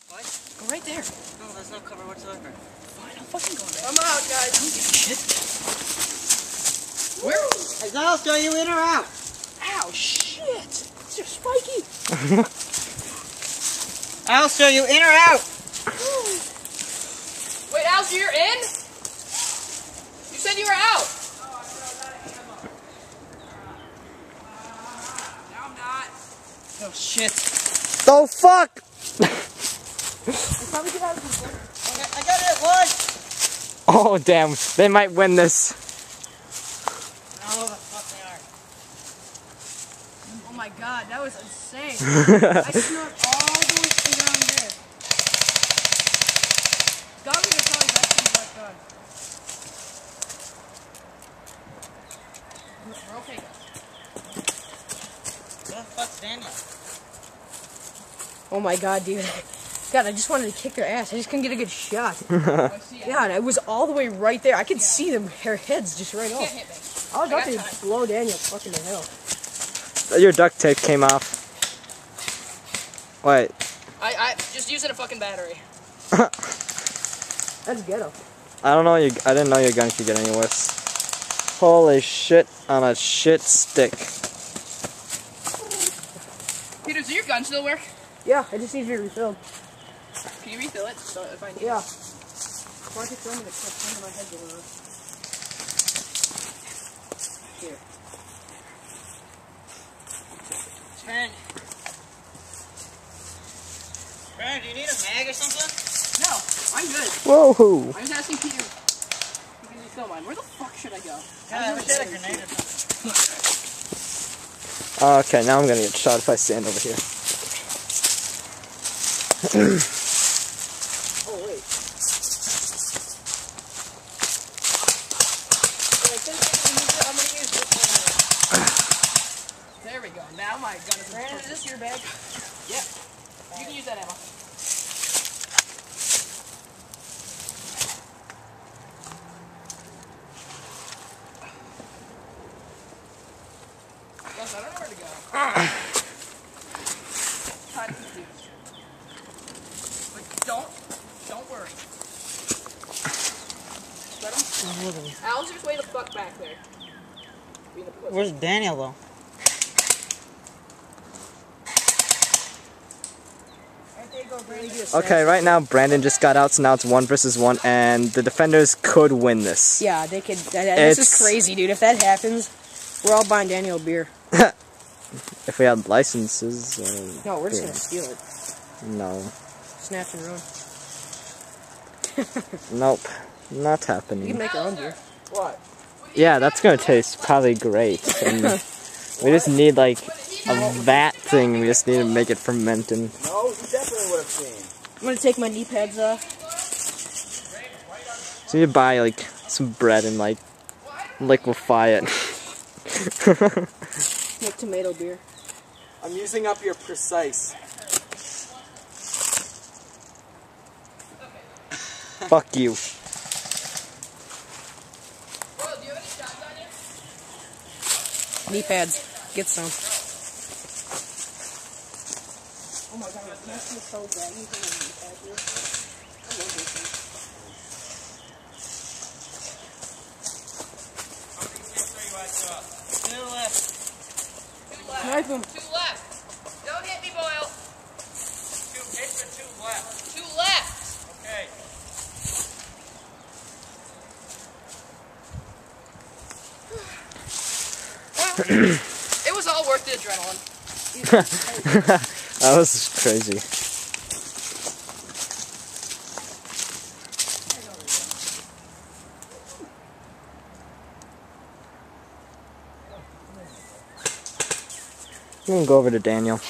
What? Go right there. No, there's no cover whatsoever. Fine, I'll fucking go there. I'm out, guys. I don't give a shit. Where? Hey, Alex, are you in or out? Ow, shit. It's your spiky. Alex, are you in or out? Wait, Alice, you're in? You said you were out. No, I'm not. Oh, shit. Oh, fuck! Probably get out of this one. I got it at lunch. Oh, damn. They might win this. No, the fuck they are. Oh my god, that was insane. I snuck all the way around there. Goblins are probably best things I've done. We're okay, guys. Where the fuck's Daniel? Oh my god, dude. God, I just wanted to kick their ass. I just couldn't get a good shot. I see it. Yeah, and it was all the way right there. I could see them, their heads just right You can't off. hit me. I was about I to got time. blow Daniel fucking to hell. Your duct tape came off. Wait. I just using a fucking battery. That's ghetto. I didn't know your gun could get any worse. Holy shit on a shit stick. Peter, does your gun still work? Yeah, I just need to be refilled. Can you refill it? So if I need Yeah. it. Why don't you throw me the clip under my head, Dylan? Here. Brandon. Brandon, do you need a mag or something? No, I'm good. Whoa. I was asking Peter if he can refill mine. Where the fuck should I go? Yeah, I wish I had a grenade or something. Okay, now I'm gonna get shot if I stand over here. Oh, wait. There we go. Now my gun is. Brandon, is this your bag? Yep. You can use that ammo. Guys, I don't know where to go. Kind of confused. But don't worry. Let him. Al's just way the fuck back there. Being a pussy. Where's Daniel, though? Okay, right now Brandon just got out, so now it's 1 versus 1, and the defenders could win this. Yeah, they could. This is crazy, dude. If that happens, we're all buying Daniel a beer. If we had licenses. No, we're just yeah. gonna steal it. No. Snatch and run. Nope. Not You can happening. make our own beer. What? Yeah, that's gonna taste probably great. And we just need like a vat thing. We just need to make it fermenting. No, you definitely would have seen. I'm gonna take my knee pads off. So you buy like some bread and like liquefy it. Make tomato beer. I'm using up your precise. Fuck you. Well, do you have any shots on you? Knee pads. Get some. Oh my god, it smells so bad. You can have knee pads here. I love these things. How many sticks are you at? To the left. Two left. Knife him. Two left. Don't hit me, Boyle. Two hits or two left? Two left. Okay. It was all worth the adrenaline. That was crazy. I'm gonna go over to Daniel.